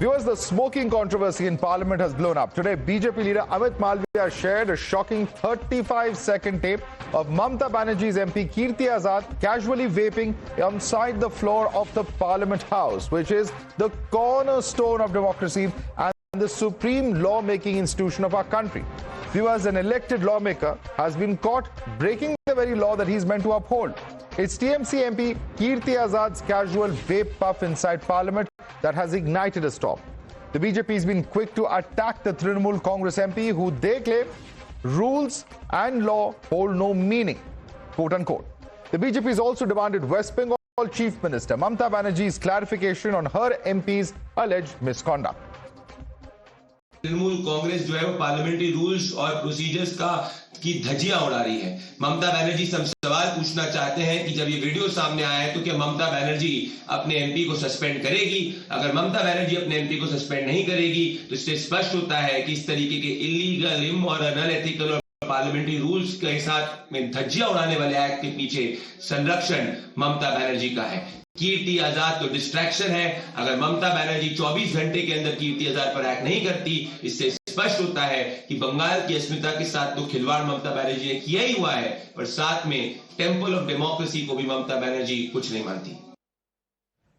Viewers, the smoking controversy in Parliament has blown up. Today, BJP leader Amit Malviya shared a shocking 35-second tape of Mamata Banerjee's MP Kirti Azad casually vaping inside the floor of the Parliament House, which is the cornerstone of democracy and the supreme lawmaking institution of our country. Viewers, an elected lawmaker has been caught breaking the very law that he's meant to uphold. It's TMC MP Kirti Azad's casual vape puff inside Parliament that has ignited a storm. The BJP has been quick to attack the Trinamool Congress MP, who they claim rules and law hold no meaning, quote unquote. The BJP has also demanded West Bengal Chief Minister Mamata Banerjee's clarification on her MP's alleged misconduct. Trinamool Congress जो है वो parliamentary rules और procedures की धज्जियां उड़ा रही है। ममता बनर्जी से हम सवाल पूछना चाहते हैं कि जब ये वीडियो सामने आया है तो क्या ममता बनर्जी अपने एमपी को सस्पेंड करेगी? अगर ममता बनर्जी अपने एमपी को सस्पेंड नहीं करेगी तो इससे स्पष्ट होता है कि इस तरीके के इलीगल, इमोरल, अनएथिकल और पार्लियामेंट्री रूल्स के साथ में धज्जियां उड़ाने वाले एक्ट के पीछे संरक्षण ममता बनर्जी का है। कीर्ति आजाद तो डिस्ट्रैक्शन है। अगर ममता बनर्जी 24 घंटे के अंदर कीर्ति आजाद पर एक्ट नहीं करती, इससे स्पष्ट होता है कि बंगाल की अस्मिता के साथ तो खिलवाड़ ममता बनर्जी ने किया ही हुआ है, पर साथ में टेंपल ऑफ डेमोक्रेसी को भी ममता बनर्जी कुछ नहीं मानती।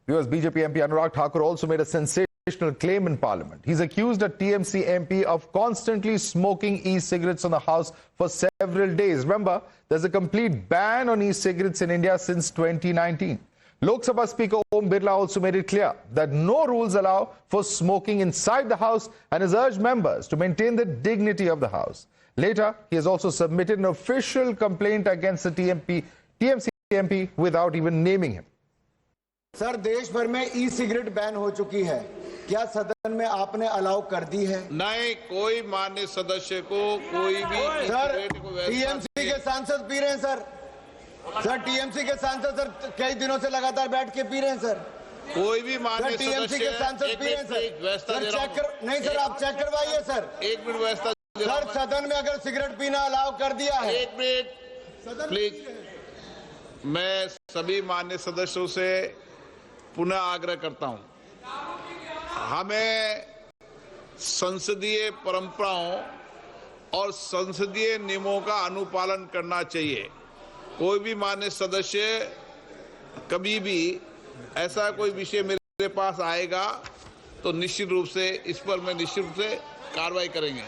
US BJP MP Anurag Thakur also made a sensational claim in Parliament. He's accused a TMC MP of constantly smoking e-cigarettes on the House for several days. Remember, there's a complete ban on e-cigarettes in India since 2019. Lok Sabha Speaker Birla also made it clear that no rules allow for smoking inside the House and has urged members to maintain the dignity of the House. Later, he has also submitted an official complaint against the TMC MP without even naming him. Sir, देश भर में e cigarette ban हो चुकी है, क्या सदन में आपने अलाउ कर दी है? नहीं, कोई माननीय सदस्य को कोई भी सर टीएमसी के सांसद पी रहे हैं सर टीएमसी के सांसद सर कई दिनों से लगातार बैठ के पी रहे हैं सर। कोई भी माननीय टीएमसी के सांसद पी रहे हैं सर चेक कर नहीं सर, आप चेक करवाइए सर। एक मिनट व्यवस्था सर, सदन में अगर सिगरेट पीना अलाउ कर दिया है। एक मिनट प्लीज। मैं सभी माननीय सदस्यों से पुनः आग्रह करता हूं, हमें संसदीय परंपराओं और संसदीय नियमों का अनुपालन करना चाहिए। कोई भी माननीय सदस्य कभी भी ऐसा कोई विषय मेरे पास आएगा तो निश्चित रूप से इस पर मैं निश्चित रूप से कार्रवाई करेंगे।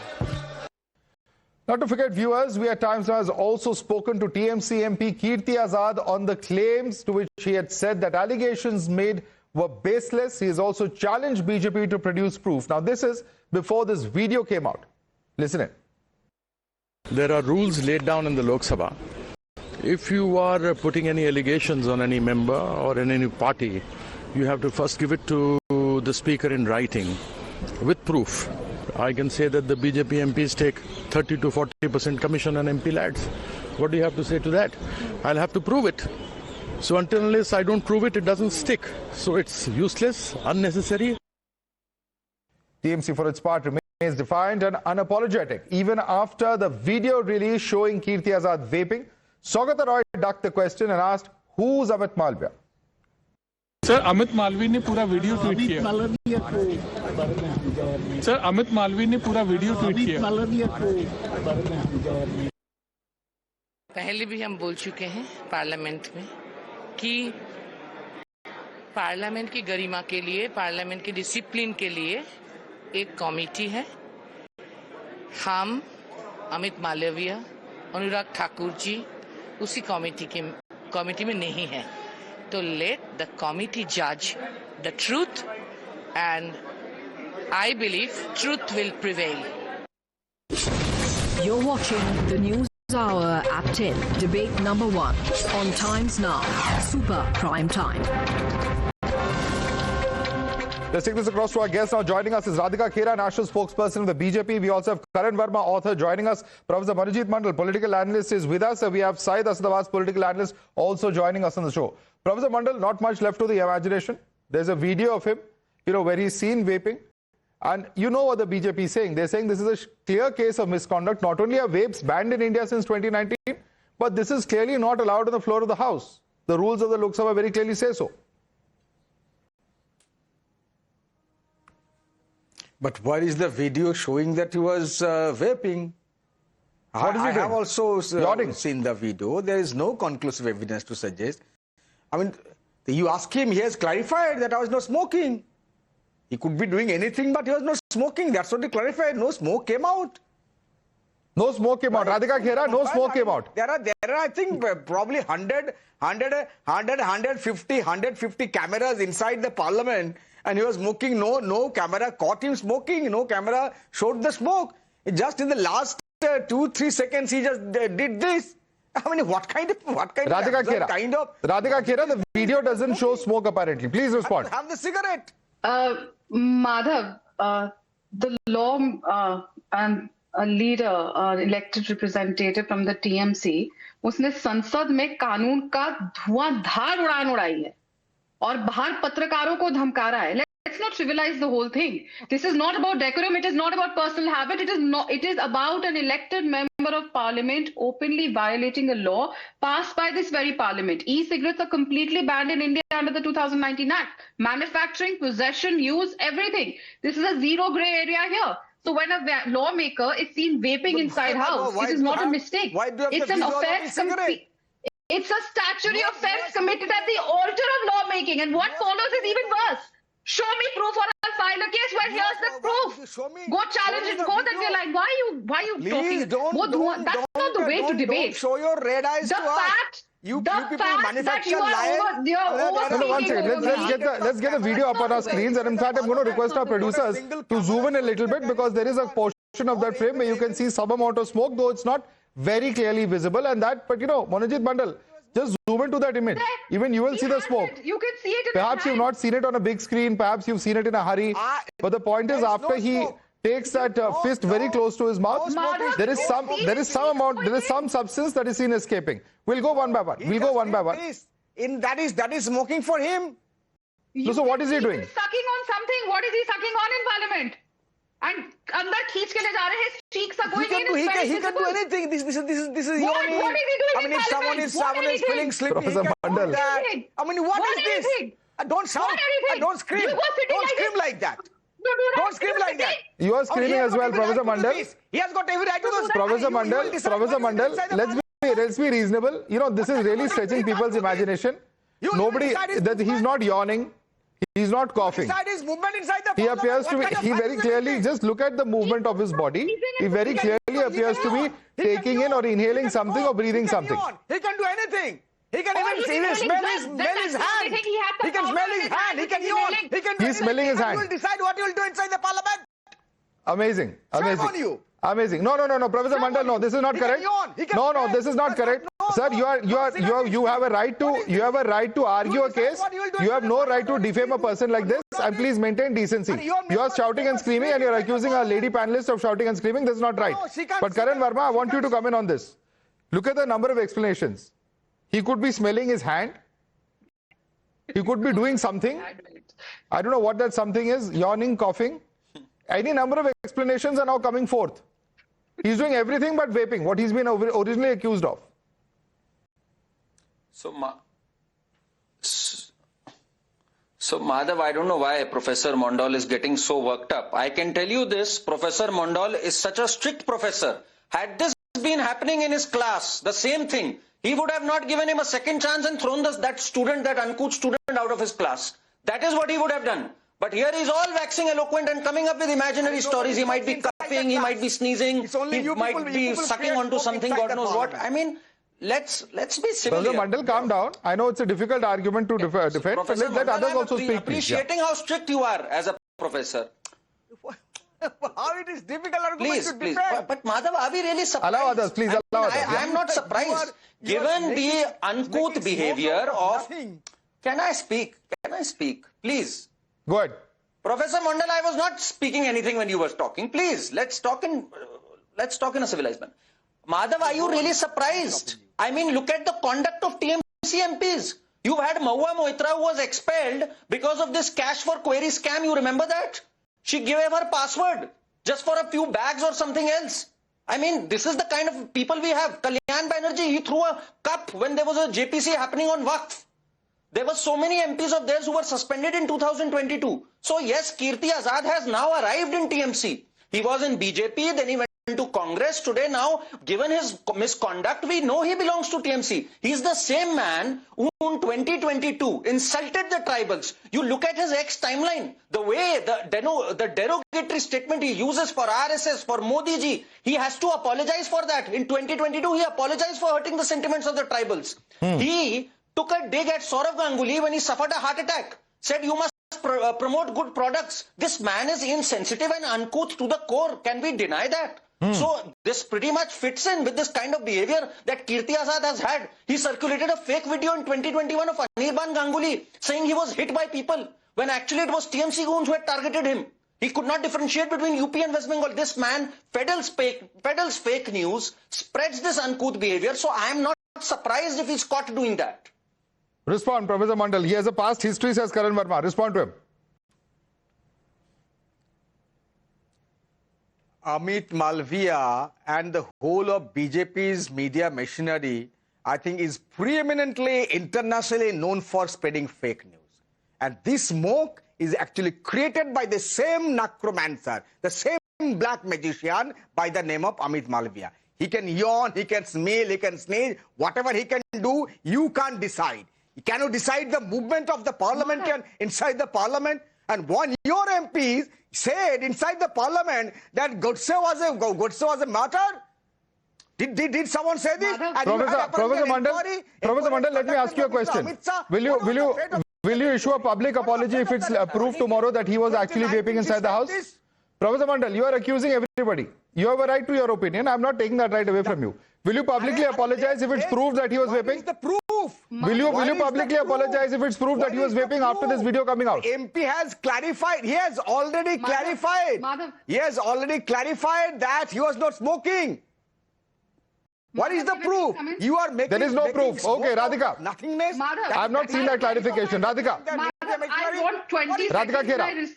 Not to forget, viewers, we at times has also spoken to TMC MP Kirti Azad on the claims to which he had said that allegations made were baseless. He has also challenged BJP to produce proof. Now, this is before this video came out. Listen in. There are rules laid down in the Lok Sabha. If you are putting any allegations on any member or in any party, you have to first give it to the speaker in writing with proof. I can say that the BJP MPs take 30 to 40% commission on MP lads. What do you have to say to that? I'll have to prove it. So until unless I don't prove it, it doesn't stick. So it's useless, unnecessary. TMC for its part remains defiant and unapologetic. Even after the video release showing Kirti Azad vaping, Saugata Roy ducked the question and asked, who's Amit Malviya? Sir, Amit Malviya ने पूरा video tweet किया। Sir, Amit Malviya ने पूरा video tweet किया। पहले भी हम बोल चुके हैं पार्लियामेंट में कि पार्लियामेंट की गरिमा के लिए, पार्लियामेंट की डिसिप्लिन के लिए एक कमेटी है। हम अमित मालवीय, अनुराग ठाकुर जी उसी कमेटी में नहीं है। तो let the committee judge the truth, and I believe truth will prevail. You're watching the News Hour at 10, debate number 1 on Times Now, Super Prime Time. Let's take this across to our guest. Now joining us is Radhika Khera, national spokesperson of the BJP. We also have Karan Verma, author, joining us. Professor Manojit Mandal, political analyst, is with us. We have Syed Asadabad, political analyst, also joining us on the show. Professor Mandal, not much left to the imagination. There's a video of him, where he's seen vaping. And you know what the BJP is saying. They're saying this is a clear case of misconduct. Not only are vapes banned in India since 2019, but this is clearly not allowed on the floor of the House. The rules of the Lok Sabha very clearly say so. But where is the video showing that he was vaping? What is he I have doing? also Yawning. seen the video. There is no conclusive evidence to suggest. I mean, you ask him, he has clarified that I was not smoking. He could be doing anything, but he was not smoking. That's what he clarified. No smoke came out. No smoke came out. Radhika Khera, no smoke came out. There are, I think, probably 150 cameras inside the parliament, and he was smoking. No camera caught him smoking. No camera showed the smoke. Just in the last 2-3 seconds, he just did this. I mean, what kind of Radhika Khera, the video doesn't show smoke apparently. Please respond. Have the cigarette. Madhav, the law and a leader, elected representative from the TMC, उसने संसद में कानून का धुआंधार उड़ान उड़ाई है और बाहर पत्रकारों को धमका रहा है. Let's not trivialize the whole thing. This is not about decorum. It is not about personal habit. It is about an elected member of parliament openly violating a law passed by this very parliament. E-cigarettes are completely banned in India under the 2019 Act. Manufacturing, possession, use, everything. This is a zero gray area here. So when a lawmaker is seen vaping inside house, it is not a mistake. It's an offense. It's a statutory offense committed at the altar of lawmaking. And what follows is even worse. Show me proof or I'll file a case. Well, here's the proof. Go challenge it. Go that you're like, why are you talking? That's not the way to debate. Don't show your red eyes to us. You people manufacture lies. Let's get the video up on our screens, and in fact I'm going to request our producers to zoom in a little bit, because there is a portion of that frame where you can see some amount of smoke, though it's not very clearly visible. And that, but you know, Monojit Mandal, just zoom into that image. Even you will see the smoke. You can see it. Perhaps you've not seen it on a big screen. Perhaps you've seen it in a hurry. But the point is, after he takes that fist very close to his mouth, there is some substance that is seen escaping. We'll go one by one. That is smoking for him. So what is he doing? He's sucking on something. What is he sucking on in parliament? And अंदर खींच के ले जा रहे हैं. His cheeks are going in. He can do anything. This is What is he doing? I mean, if someone is feeling sleepy, he can do that. I mean, what is this? Don't shout. Don't scream. Don't scream like that. Don't scream like that. You are screaming as well, Professor Mandal. He has got every right to do. Professor Mandal, let's be reasonable. You know, this is really stretching people's imagination. Nobody, that he's not yawning. He's not coughing. He appears to be, he very clearly, just look at the movement of his body. He very clearly appears to be taking in or inhaling something or breathing something. He can do anything. He can even smell his hand. He can smell his hand. He can yawn. He's smelling his hand. He will decide what he will do inside the parliament. Amazing. Amazing. No, Professor Mandal, no, this is not correct. No, this is not correct. Sir, you have a right to argue a case. You have no right to defame a person like this, and please maintain decency. You are shouting and screaming, and you are accusing our lady panelist of shouting and screaming. This is not right. But Karan Verma, I want you to come in on this. Look at the number of explanations. He could be smelling his hand. He could be doing something. I don't know what that something is. Yawning, coughing. Any number of explanations are now coming forth. He's doing everything but vaping, what he's been originally accused of. So Madhav, I don't know why Professor Mondal is getting so worked up. I can tell you this, Professor Mondal is such a strict professor. Had this been happening in his class, the same thing, he would have not given him a second chance and thrown that uncouth student out of his class. That is what he would have done. But here he's all waxing eloquent and coming up with imaginary stories. He might be coughing, he might be sneezing, he might be sucking onto something, God knows what. I mean, let's be civil. Professor Mandal, calm down. I know it's a difficult argument to defend, but let others also speak. Appreciating how strict you are as a professor. How it is difficult argument to defend. But Madhav, are we really surprised? Allow others, please allow others. I am not surprised. Given the uncouth behavior of... Can I speak? Please. Go ahead. Professor Mondal, I was not speaking anything when you were talking. Please, let's talk in a civilized manner. Madhav, are you really surprised? I mean, look at the conduct of TMC MPs. You had Mahua Moitra who was expelled because of this cash for query scam. You remember that? She gave her password just for a few bags or something else. I mean, this is the kind of people we have. Kalyan Banerjee, he threw a cup when there was a JPC happening on Waqf. There were so many MPs of theirs who were suspended in 2022. So yes, Kirti Azad has now arrived in TMC. He was in BJP, then he went to Congress. Today now, given his misconduct, we know he belongs to TMC. He's the same man who in 2022 insulted the tribals. You look at his X timeline, the way, the derogatory statement he uses for RSS, for Modi ji, he has to apologize for that. In 2022, he apologized for hurting the sentiments of the tribals. He took a dig at Saurav Ganguly when he suffered a heart attack. Said you must promote good products. This man is insensitive and uncouth to the core. Can we deny that? So this pretty much fits in with this kind of behavior that Kirti Azad has had. He circulated a fake video in 2021 of Anirban Ganguly saying he was hit by people when actually it was TMC goons who had targeted him. He could not differentiate between UP and West Bengal. This man peddles fake news, spreads this uncouth behavior. So I am not surprised if he's caught doing that. Respond, Professor Mandal. He has a past history, says Karan Verma. Respond to him. Amit, Malviya and the whole of BJP's media machinery, I think, is preeminently internationally known for spreading fake news. And this smoke is actually created by the same necromancer, the same black magician by the name of Amit Malviya. He can yawn, he can smell, he can sneeze, whatever he can do, you can't decide. You cannot decide the movement of the parliament and inside the parliament. And one your MPs said inside the parliament that Godse was a martyr. Did someone say this? Professor Mandal, let me ask you a question. Will you issue a public apology if it's proved tomorrow that he was actually vaping inside the house? Professor Mandal, you are accusing everybody. You have a right to your opinion. I'm not taking that right away from you. Will you publicly apologize if it's proved that he was vaping? What is the proof? Will you publicly apologize if it's proved that he was vaping after this video coming out? MP has clarified. He has already clarified. He has already clarified that he was not smoking. What is the proof? You are making. There is no proof. Okay, Radhika. Nothingness. I have not seen that clarification. Radhika. I want 20 seconds.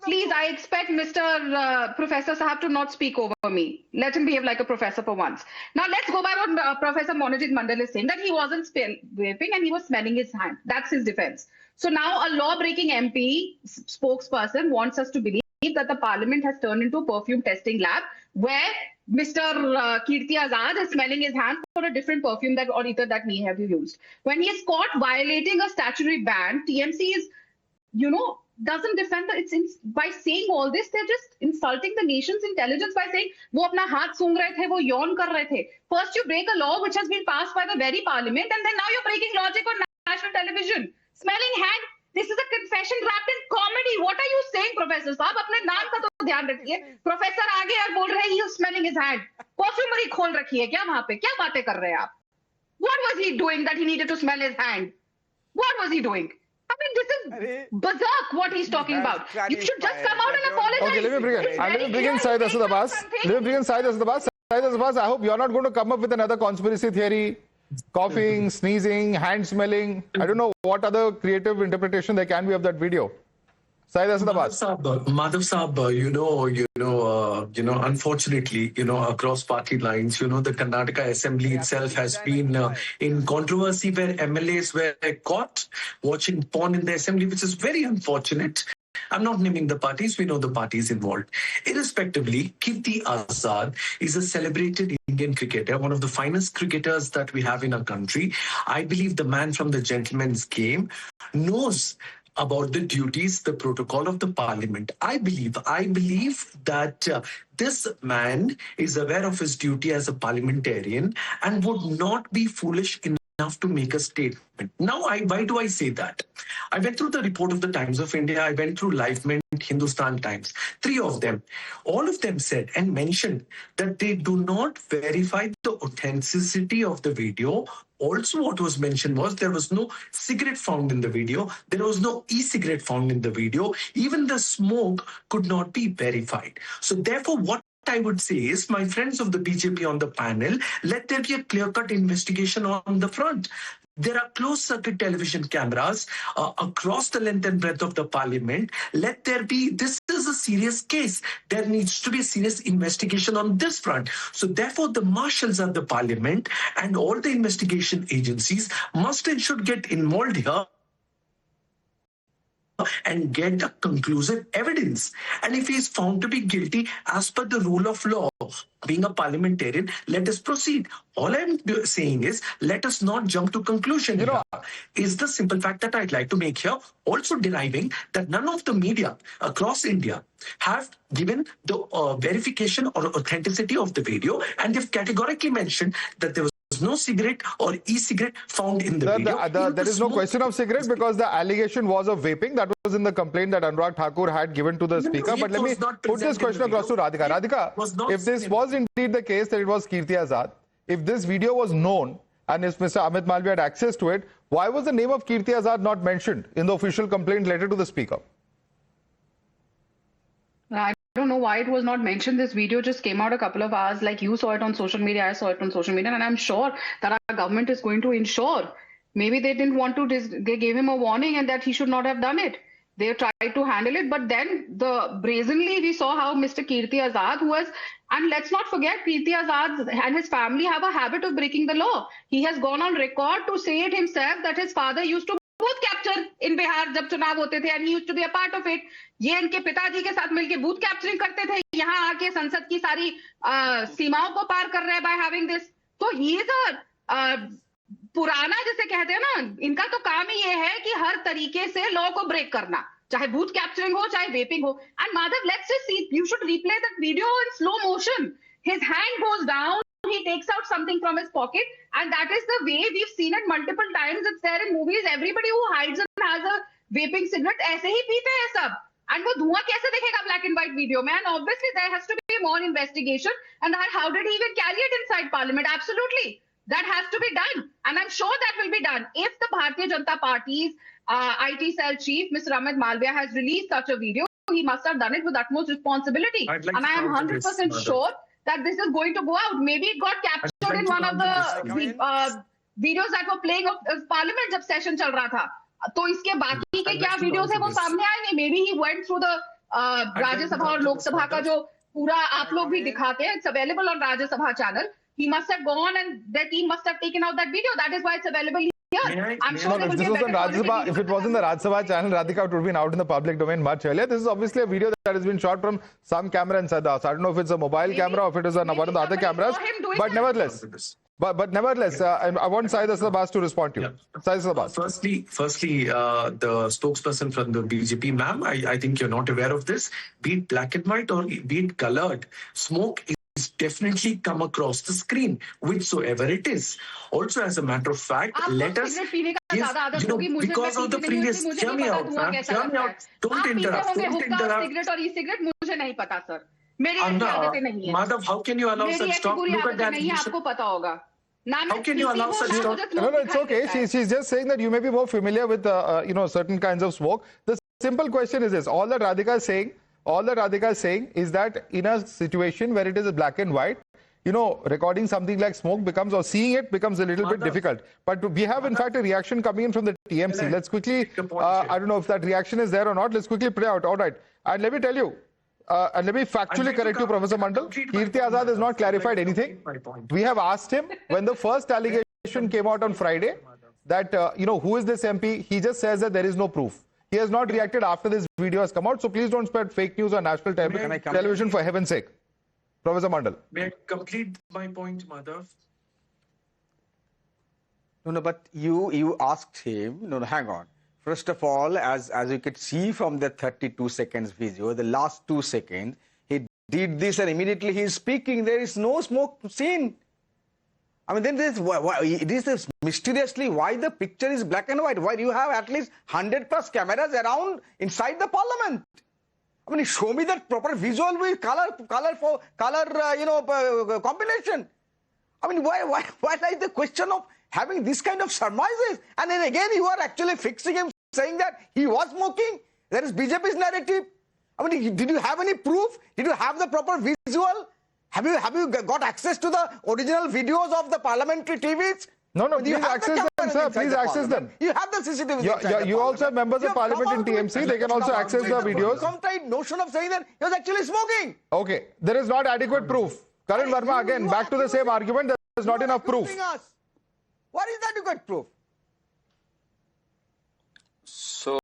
Please, I expect Mr. Professor Sahab to not speak over me. Let him behave like a professor for once. Now, let's go by what Professor Monojit Mandal is saying, that he wasn't vaping and he was smelling his hand. That's his defense. So now a law-breaking MP spokesperson wants us to believe that the parliament has turned into a perfume testing lab where Mr. Kirti Azad is smelling his hand for a different perfume that or either that may have used. When he is caught violating a statutory ban, TMC is, doesn't defend by saying all this, they're just insulting the nation's intelligence by saying, wo apna haath soong rahe the, wo yawn kar rahe the. First you break a law which has been passed by the very parliament and then now you're breaking logic on national television. Smelling hand, this is a confession wrapped in comedy. What are you saying, Professor Saab? अपने नाम का तो ध्यान रखिए. Professor आगे और बोल रहे हैं he is smelling his hand. Perfumery खोल रखी है क्या वहाँ पे? क्या बातें कर रहे हैं आप? What was he doing that he needed to smell his hand? What was he doing? I mean, this is berserk what he's talking about. You should just come out and apologize. Okay, let me bring in Syed Asad Abbas. Syed Asad Abbas, I hope you're not going to come up with another conspiracy theory. Coughing, sneezing, hand smelling. I don't know what other creative interpretation there can be of that video. Syed Asad Abbas. Madhav Saab, unfortunately, across party lines, the Karnataka Assembly itself has been in controversy where MLAs were caught watching porn in the Assembly, which is very unfortunate. I'm not naming the parties, we know the parties involved. Irrespectively, Kirti Azad is a celebrated Indian cricketer, one of the finest cricketers that we have in our country. I believe the man from the gentleman's game knows about the duties, the protocol of the parliament. I believe that this man is aware of his duty as a parliamentarian and would not be foolish enough to make a statement. Now, why do I say that? I went through the report of the Times of India. I went through Lifement, Hindustan Times. 3 of them. All of them said and mentioned that they do not verify the authenticity of the video. Also, what was mentioned was there was no cigarette found in the video. There was no e-cigarette found in the video. Even the smoke could not be verified. So therefore, what I would say is, my friends of the BJP on the panel, let there be a clear-cut investigation on the front. There are closed-circuit television cameras across the length and breadth of the parliament. Let there be, this is a serious case. There needs to be a serious investigation on this front. So therefore, the marshals of the parliament and all the investigation agencies must and should get involved here and get a conclusive evidence. And if he is found to be guilty as per the rule of law, being a parliamentarian, let us proceed. All I'm saying is, let us not jump to conclusion. Is the simple fact that I'd like to make here, also deriving that none of the media across India have given the verification or authenticity of the video, and they've categorically mentioned that there was no cigarette or e-cigarette found in the video. There is no question of cigarette because the allegation was of vaping. That was in the complaint that Anurag Thakur had given to the speaker. But let me put this question across to Radhika. Radhika, if this was indeed the case that it was Kirti Azad, if this video was known and if Mr. Amit Malviya had access to it, why was the name of Kirti Azad not mentioned in the official complaint letter to the speaker? I don't know why it was not mentioned. This video just came out a couple of hours. Like, you saw it on social media, I saw it on social media, and I'm sure that our government is going to ensure. Maybe they didn't want to, they gave him a warning and that he should not have done it. They tried to handle it, but then brazenly we saw how Mr. Kirti Azad, who was, and let's not forget, Kirti Azad and his family have a habit of breaking the law. He has gone on record to say it himself that his father used to booth capture in Bihar जब चुनाव होते थे, and he used to be a part of it. ये इनके पिताजी के साथ मिलके बूथ कैप्चरिंग करते थे. यहाँ आके संसद की सारी सीमाओं को पार कर रहे हैं by having this. तो ये जो पुराना जैसे कहते हैं ना, इनका तो काम ही ये है कि हर तरीके से लॉ को ब्रेक करना, चाहे बूथ कैप्चरिंग हो, चाहे वेपिंग हो. And Madhav, let's just see. You should replay that video in slow motion. His hand goes down. He takes out something from his pocket, and that is the way we've seen it multiple times. It's there in movies. Everybody who hides and has a vaping cigarette, ऐसे ही पीते हैं सब. And वो धुआं कैसे दिखेगा black and white video में? And obviously there has to be more investigation. And how did he even carry it inside Parliament? Absolutely, that has to be done, and I'm sure that will be done. If the Bharatiya Janata Party's IT cell chief, Mr. Amit Malviya, has released such a video, he must have done it with utmost responsibility. And I am 100% sure that this is going to go out. Maybe it got captured in one of the videos that were playing of Parliament जब session चल रहा था. तो इसके बाकी के क्या videos है वो सामने आएंगे. Maybe he went through the राज्य सभा और लोक सभा का जो पूरा आप लोग भी दिखाते हैं. It's available on राज्य सभा channel. He must have gone and their team must have taken out that video. That is why it's available here. I'm sure if this was on Rajya Sabha, if it was in the Rajya Sabha channel, Radhika, it would have been out in the public domain much earlier. This is obviously a video that has been shot from some camera inside the house. I don't know if it's a mobile camera or if it is one of the other cameras. But nevertheless, I want Syed Abbas to respond to you. Syed Abbas. Firstly, the spokesperson from the BJP, ma'am, I think you're not aware of this. Be it black and white or be it colored, smoke is definitely come across the screen, whichsoever it is. Also, as a matter of fact, let us give, because of the previous, hear me out, ma'am, hear me out. Don't interrupt. Cigarette or e-cigarette मुझे नहीं पता sir. मेरी ऐसी आदतें नहीं है. Madhav, how can you allow such talk? Look at that. आपको पता होगा. How can you allow such talk? No, it's okay. She's just saying that you may be more familiar with certain kinds of smoke. The simple question is this: all that Radhika is saying is that in a situation where it is black and white, recording something like smoke becomes, or seeing it becomes a little bit difficult. But we have in fact a reaction coming in from the TMC. Let's quickly, I don't know if that reaction is there or not. Let's quickly play out. All right. And let me tell you, and let me factually correct you, Professor Mandal. Kirti Azad has not clarified anything. We have asked him when the first allegation came out on Friday that, who is this MP? He just says that there is no proof. He has not reacted after this video has come out. So please don't spread fake news on national television for heaven's sake. Professor Mandal. May I complete my point, Madhav? No, but you asked him, hang on. First of all, as you could see from the 32 seconds video, the last 2 seconds, he did this and immediately he is speaking. There is no smoke seen. I mean, then this is mysteriously why the picture is black and white. Why you have at least 100+ cameras around inside the Parliament? I mean, show me that proper visual with color combination. I mean, why is the question of having this kind of surmises? And then again, you are actually fixing him, saying that he was smoking. That is BJP's narrative. I mean, did you have any proof? Did you have the proper visual? Have you got access to the original videos of the parliamentary TVs? No, please access them, sir. Please access them. You have the CCTV. You also have members of parliament in TMC. They can also access the videos. Some notion of saying that he was actually smoking. Okay, there is not adequate proof. Karan Verma, again, back to the same argument. There is not enough proof. What is the adequate proof? So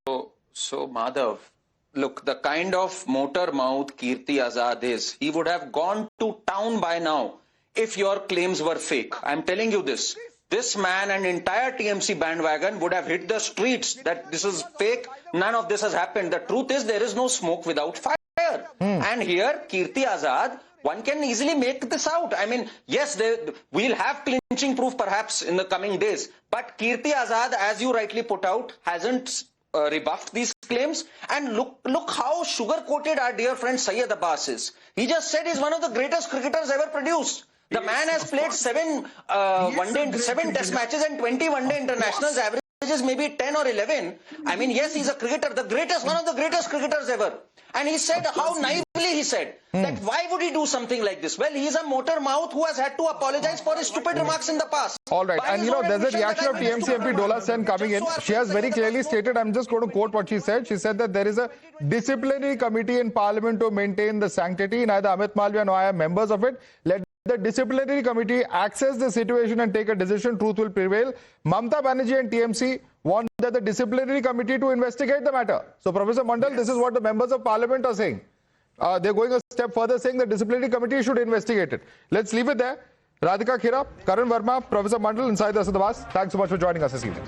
So, Madhav, look, the kind of motor mouth Kirti Azad is, he would have gone to town by now if your claims were fake. I'm telling you this. This man and entire TMC bandwagon would have hit the streets that this is fake. None of this has happened. The truth is there is no smoke without fire. And here, Kirti Azad, one can easily make this out. I mean, yes, we'll have clinching proof perhaps in the coming days. But Kirti Azad, as you rightly put out, hasn't rebuffed these claims. And look how sugar-coated our dear friend Syed Abbas is. He just said he's one of the greatest cricketers ever produced. The man has played 7 test matches and 20 one-day internationals. Average is maybe 10 or 11. I mean, yes, he's a cricketer, the greatest, one of the greatest cricketers ever. And he said, how naively he said, that why would he do something like this? Well, he's a motor mouth who has had to apologize for his stupid remarks in the past. All right. And you know, there's a reaction of TMC MP Dola Sen coming in. She has very clearly stated, I'm just going to quote what she said. She said that there is a disciplinary committee in Parliament to maintain the sanctity. Neither Amit Malviya nor I are members of it. Let the disciplinary committee access the situation and take a decision. Truth will prevail. Mamata Banerjee and TMC want the disciplinary committee to investigate the matter. So, Professor Mandal, this is what the members of Parliament are saying. They're going a step further, saying the disciplinary committee should investigate it. Let's leave it there. Radhika Khera, Karan Verma, Professor Mandal, inside the Asad Abbas. Thanks so much for joining us this evening.